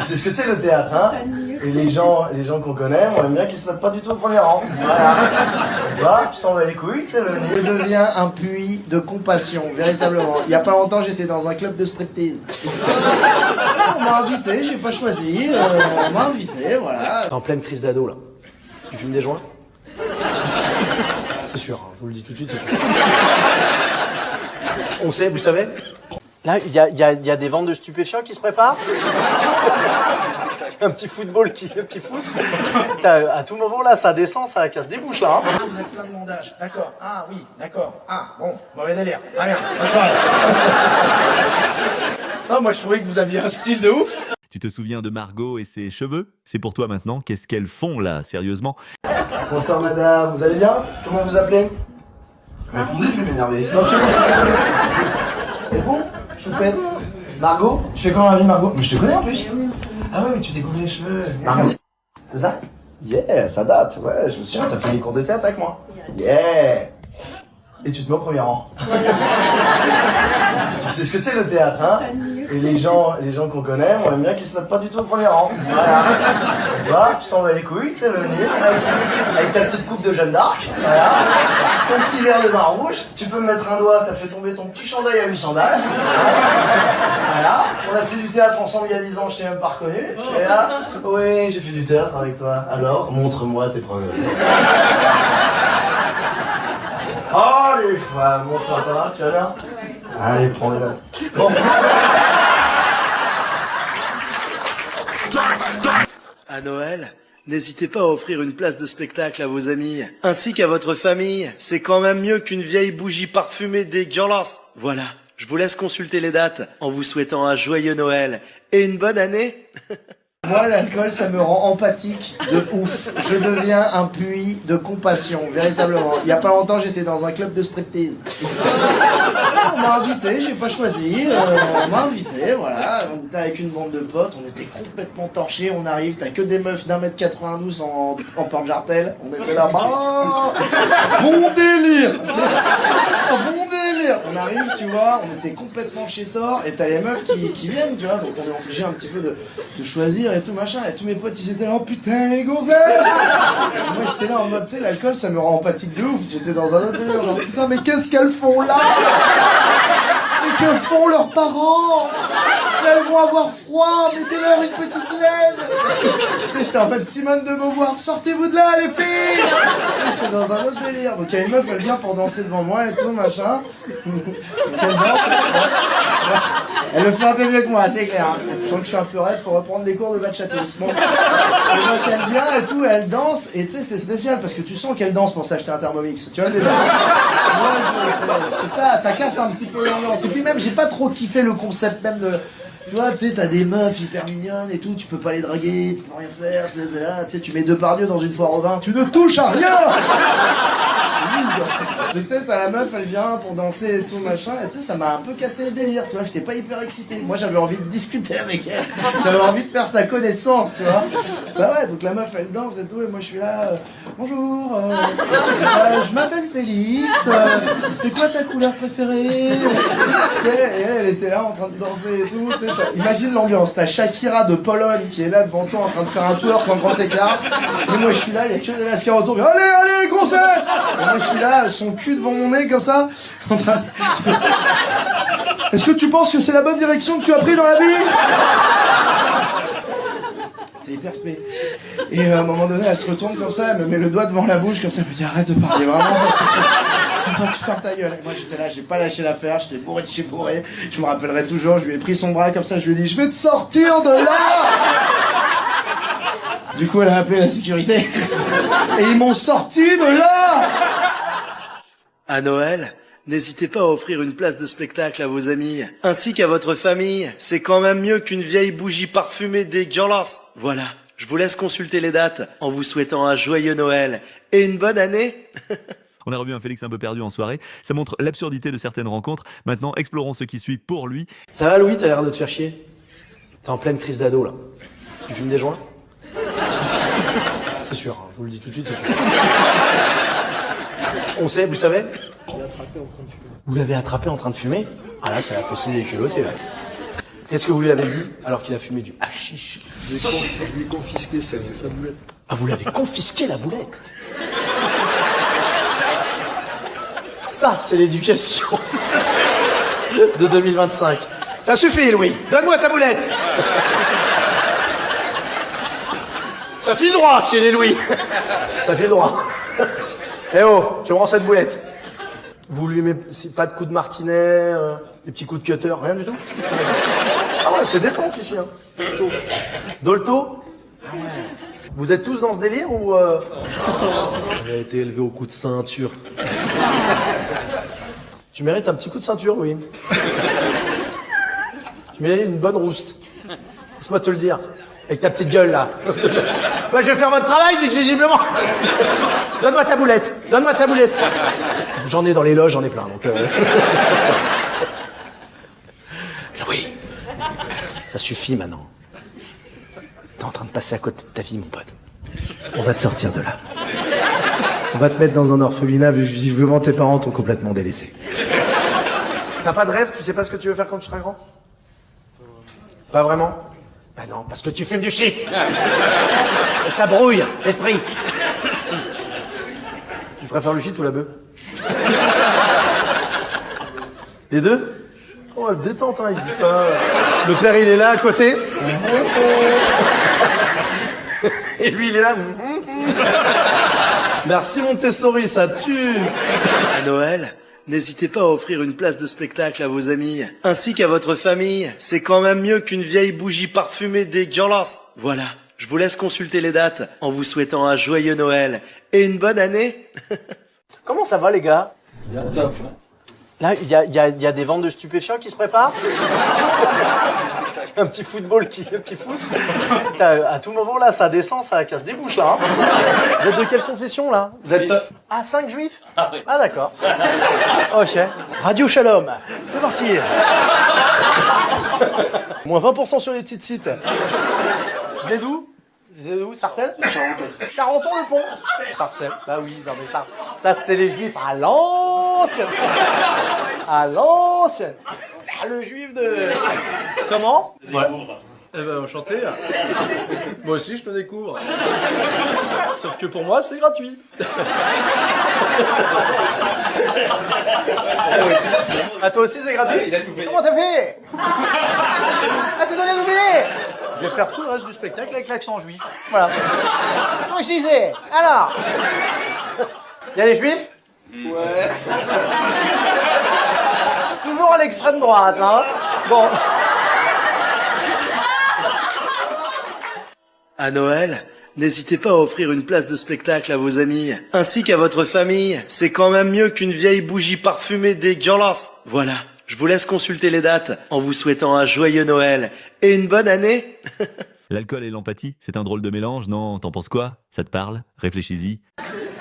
C'est ce que c'est le théâtre, hein. Et les gens qu'on connaît, on aime bien qu'ils se mettent pas du tout au premier rang. Voilà. Voilà, tu t'en vas les couilles, t'es venu. Je deviens un puits de compassion, véritablement. Il y a pas longtemps, j'étais dans un club de striptease. On m'a invité, j'ai pas choisi. On m'a invité, voilà. En pleine crise d'ado, là. Tu fumes des joints? C'est sûr, hein, je vous le dis tout de suite, c'est sûr. On sait, vous savez? Là, il y a des ventes de stupéfiants qui se préparent. Un petit football un petit foot. À tout moment, là, ça descend, ça casse des bouches, là. Hein. Ah, vous êtes plein de mondages. D'accord. Ah, oui, d'accord. Ah, bon, mauvais délire. Très bien. Bonne soirée. Ah, moi, je trouvais que vous aviez un style de ouf. Tu te souviens de Margot et ses cheveux? C'est pour toi maintenant. Qu'est-ce qu'elles font là, sérieusement? Bonsoir, madame. Vous allez bien? Comment vous appelez? Répondez, je vais m'énerver. Non, c'est bon. C'est bon? Choupette. Margot? Tu fais quoi dans la vie, Margot? Mais je te connais en plus. Ah ouais, mais tu découvres les cheveux. Margot. C'est ça? Yeah, ça date. Ouais, je me souviens, t'as fait des cours de théâtre avec moi. Yeah. Et tu te mets au premier rang. Tu sais ce que c'est le théâtre, hein. Et les gens qu'on connaît, on aime bien qu'ils se mettent pas du tout au premier rang. Voilà. Voilà, tu t'en vas les couilles, t'es venu avec ta petite coupe de Jeanne d'Arc. Voilà. Ton petit verre de vin rouge, tu peux me mettre un doigt, t'as fait tomber ton petit chandail à 800 balles. Voilà. On a fait du théâtre ensemble il y a 10 ans, je t'ai même pas reconnu. Et là, oui, j'ai fait du théâtre avec toi. Alors, montre-moi tes preuves. Oh les femmes, bonsoir, ça va? Tu vas bien? Allez, prends les notes. Bon. À Noël, n'hésitez pas à offrir une place de spectacle à vos amis, ainsi qu'à votre famille. C'est quand même mieux qu'une vieille bougie parfumée dégueulasse. Voilà, je vous laisse consulter les dates en vous souhaitant un joyeux Noël et une bonne année. Moi, l'alcool, ça me rend empathique de ouf. Je deviens un puits de compassion, véritablement. Il y a pas longtemps, j'étais dans un club de striptease. On m'a invité, j'ai pas choisi. On m'a invité, voilà. On était avec une bande de potes, on était complètement torchés. On arrive, t'as que des meufs d'1m92 en porte-jartel. On était là, bon délire. Bon délire. On arrive, tu vois, on était complètement chez Thor, et t'as les meufs qui viennent, tu vois. Donc on est obligé un petit peu de choisir et tout machin, et tous mes potes ils étaient là, oh putain les gonzesses. Moi j'étais là en mode, tu sais, l'alcool ça me rend empathique de ouf, j'étais dans un autre délire, genre putain mais qu'est-ce qu'elles font là? Mais que font leurs parents? Elles vont avoir froid, mettez-leur une petite laine. Tu sais, j'étais en mode Simone de Beauvoir, sortez-vous de là les filles. J'étais dans un autre délire, donc il y a une meuf, elle vient pour danser devant moi et tout machin. Elle danse, elle le fait un peu mieux que moi, c'est clair. Hein. Je sens que je suis un peu raide, faut reprendre des cours de bachatos. Bon, les gens qui aiment bien et tout, elle danse, et tu sais, c'est spécial parce que tu sens qu'elle danse pour s'acheter un Thermomix. Tu vois le délire? C'est ça, ça casse un petit peu l'ambiance. Et puis même, j'ai pas trop kiffé le concept même de. Tu vois, tu sais, t'as des meufs hyper mignonnes et tout, tu peux pas les draguer, tu peux rien faire, tu sais, là, tu sais, tu mets Depardieu dans une foire au vin, tu ne touches à rien. Tu sais, t'as la meuf, elle vient pour danser et tout, machin, et tu sais, ça m'a un peu cassé le délire, tu vois, j'étais pas hyper excité. Moi, j'avais envie de discuter avec elle, j'avais envie de faire sa connaissance, tu vois. Bah ouais, donc la meuf, elle danse et tout, et moi, je suis là, bonjour, je m'appelle Félix, c'est quoi ta couleur préférée? Tu sais, et elle était là en train de danser et tout, tu sais, imagine l'ambiance, t'as Shakira de Pologne qui est là devant toi en train de faire un twerk en grand écart, et moi, je suis là, il y a que des lascars autour, allez, allez, grossesse! Et moi, je suis là, son cul devant mon nez, comme ça, en train de... Est-ce que tu penses que c'est la bonne direction que tu as pris dans la vie? C'était hyper spé. Et à un moment donné, elle se retourne comme ça, elle me met le doigt devant la bouche, comme ça, elle me dit arrête de parler, vraiment, ça suffit. Enfin, tu fermes ta gueule. Et moi, j'étais là, j'ai pas lâché l'affaire, j'étais bourré de chez bourré. Je me rappellerai toujours, je lui ai pris son bras comme ça, je lui ai dit, je vais te sortir de là! Du coup, elle a appelé la sécurité. Et ils m'ont sorti de là! À Noël, n'hésitez pas à offrir une place de spectacle à vos amis, ainsi qu'à votre famille. C'est quand même mieux qu'une vieille bougie parfumée dégueulasse. Voilà, je vous laisse consulter les dates en vous souhaitant un joyeux Noël et une bonne année. On a revu un Félix un peu perdu en soirée. Ça montre l'absurdité de certaines rencontres. Maintenant, explorons ce qui suit pour lui. Ça va, Louis? T'as l'air de te faire chier. T'es en pleine crise d'ado, là. Tu fumes des joints? C'est sûr, hein, je vous le dis tout de suite, c'est sûr. On sait, vous savez? Vous l'avez attrapé en train de fumer? Ah là, ça l'a faussé les culottés, là. Qu'est-ce que vous lui avez dit alors qu'il a fumé du hashish? Je lui ai confisqué sa boulette. Ah, vous l'avez confisqué, la boulette? Ça, c'est l'éducation de 2025. Ça suffit, Louis. Donne-moi ta boulette. Ça file droit chez les Louis. Ça file droit. Eh oh, tu me rends cette boulette. Vous lui mettez pas de coups de martinet, des petits coups de cutter, rien du tout? Ah ouais, c'est détente ici. Hein. Dolto? Ah ouais. Vous êtes tous dans ce délire ou Vous avez été élevé au coup de ceinture. Tu mérites un petit coup de ceinture, oui. Tu mérites une bonne rouste. Laisse-moi te le dire. Avec ta petite gueule, là. Bah, je vais faire votre travail, visiblement. Donne-moi ta boulette. Donne-moi ta boulette. J'en ai dans les loges, j'en ai plein, donc... Louis, ça suffit maintenant. T'es en train de passer à côté de ta vie, mon pote. On va te sortir de là. On va te mettre dans un orphelinat, visiblement tes parents t'ont complètement délaissé. T'as pas de rêve? Tu sais pas ce que tu veux faire quand tu seras grand? Pas vraiment? Bah non, parce que tu fumes du shit. Et ça brouille l'esprit. Tu préfères le shit ou la bœuf? Les deux? Oh, détente, hein, il dit ça. Le père, il est là, à côté. Et lui, il est là. Merci, Montessori, ça tue. À Noël, n'hésitez pas à offrir une place de spectacle à vos amis, ainsi qu'à votre famille. C'est quand même mieux qu'une vieille bougie parfumée dégueulasse. Voilà, je vous laisse consulter les dates en vous souhaitant un joyeux Noël et une bonne année. Comment ça va, les gars? Là, il y a des ventes de stupéfiants qui se préparent? Un petit football un petit foot. À tout moment, là, ça descend, ça casse des bouches, là. Hein. Vous êtes de quelle confession, là? Vous êtes... Ah, 5 juifs? Ah, oui. Ah, d'accord. Ok. Radio Shalom. C'est parti. Moins 20% sur les petites sites. Vous êtes d'où? C'est où? Sarcelles? Charenton-le-Pont. Sarcelles. Bah oui, non mais ça c'était les juifs à l'ancienne. À l'ancienne. Ah, le juif de... Comment? Ouais. Eh ben, enchanté. Moi aussi, je me découvre. Sauf que pour moi, c'est gratuit. À toi aussi, c'est gratuit? Il a tout payé. Comment t'as fait? Ah, c'est donné à l'oublier. Je vais faire tout le reste du spectacle avec l'accent juif. Voilà. Donc je disais, alors... Il y a les juifs? Ouais. Toujours à l'extrême droite, hein. Bon... À Noël, n'hésitez pas à offrir une place de spectacle à vos amis, ainsi qu'à votre famille. C'est quand même mieux qu'une vieille bougie parfumée dégueulasse. Voilà, je vous laisse consulter les dates en vous souhaitant un joyeux Noël et une bonne année. L'alcool et l'empathie, c'est un drôle de mélange, non? T'en penses quoi? Ça te parle? Réfléchis-y.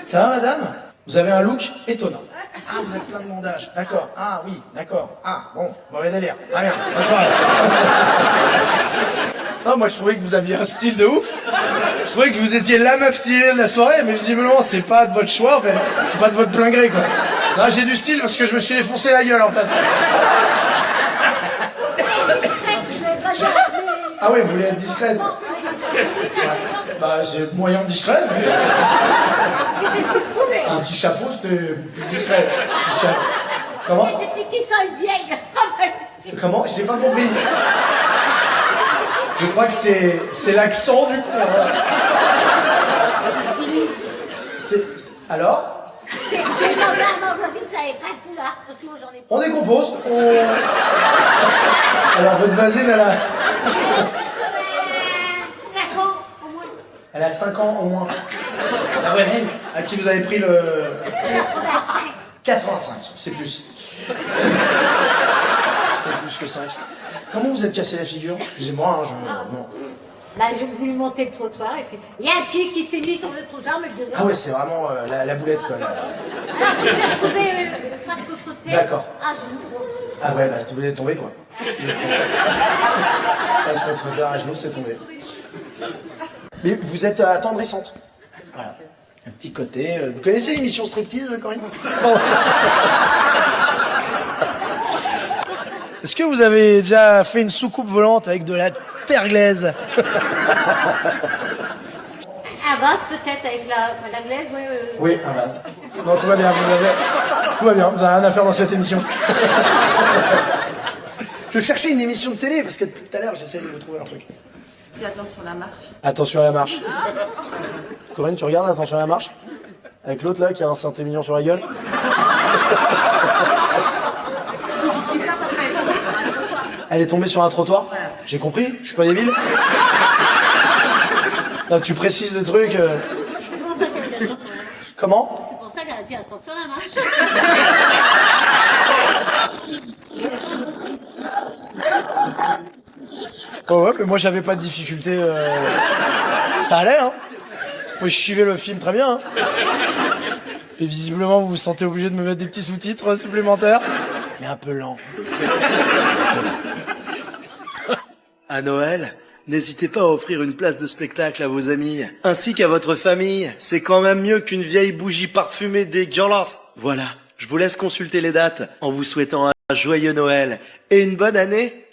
Ça va, madame? Vous avez un look étonnant. Ah, vous avez plein de mondages. D'accord. Ah, oui, d'accord. Ah, bon, mauvais délire. Très bien, bonne soirée. Non, moi je trouvais que vous aviez un style de ouf. Je trouvais que vous étiez la meuf stylée de la soirée, mais visiblement c'est pas de votre choix en fait. C'est pas de votre plein gré quoi. Non, j'ai du style parce que je me suis défoncé la gueule en fait. Ah oui, vous voulez être discrète. Ouais. Bah c'est moyen discret, mais... Un petit chapeau, c'était plus discret. Comment? Depuis qu'ils sont vieilles. Comment? J'ai pas compris. Je crois que c'est l'accent du coup. Alors? C'est ma voisine savait pas le foulard, parce que moi j'en ai pas. On décompose. Alors votre voisine, elle a... 5 ans au moins. Elle a 5 ans au moins. La voisine, à qui vous avez pris le... 85, c'est plus. C'est plus que 5. Comment vous êtes cassé la figure? Excusez-moi, hein, bon. Là, j'ai voulu monter le trottoir et puis il y a un pied qui s'est mis sur le trottoir, mais le deuxième. Ah ouais, c'est vraiment la boulette quoi. Alors, je me suis retrouvée face au côté. D'accord. Ah, je... Ah ouais, bah vous êtes tombé quoi. Face contre terre à genoux, c'est tombé. Mais vous êtes attendrissante. Voilà. Un petit côté... vous connaissez l'émission Striptease, Corinne? Bon. Est-ce que vous avez déjà fait une soucoupe volante avec de la terre glaise? Un vase peut-être avec la glaise, ouais. Oui, un vase. Non, tout va bien, tout va bien, vous avez rien à faire dans cette émission. Je cherchais une émission de télé, parce que depuis tout à l'heure, j'essaie de vous trouver un truc. Fais attention à la marche. Attention à la marche. Corinne, tu regardes, attention à la marche? Avec l'autre là, qui a un synthé mignon sur la gueule. Dis ça parce qu'elle est tombée sur un trottoir. Elle est tombée sur un trottoir? J'ai compris, je suis pas débile. Là, tu précises des trucs. C'est pour ça qu'elle dit attention. Comment? C'est pour ça qu'elle a dit attention à la marche. Oh ouais, mais moi j'avais pas de difficulté. Ça allait, hein. Moi je suivais le film très bien. Hein. Et visiblement vous vous sentez obligé de me mettre des petits sous-titres supplémentaires. Mais un peu lent. À Noël, n'hésitez pas à offrir une place de spectacle à vos amis, ainsi qu'à votre famille. C'est quand même mieux qu'une vieille bougie parfumée dégueulasse. Voilà, je vous laisse consulter les dates en vous souhaitant un joyeux Noël et une bonne année.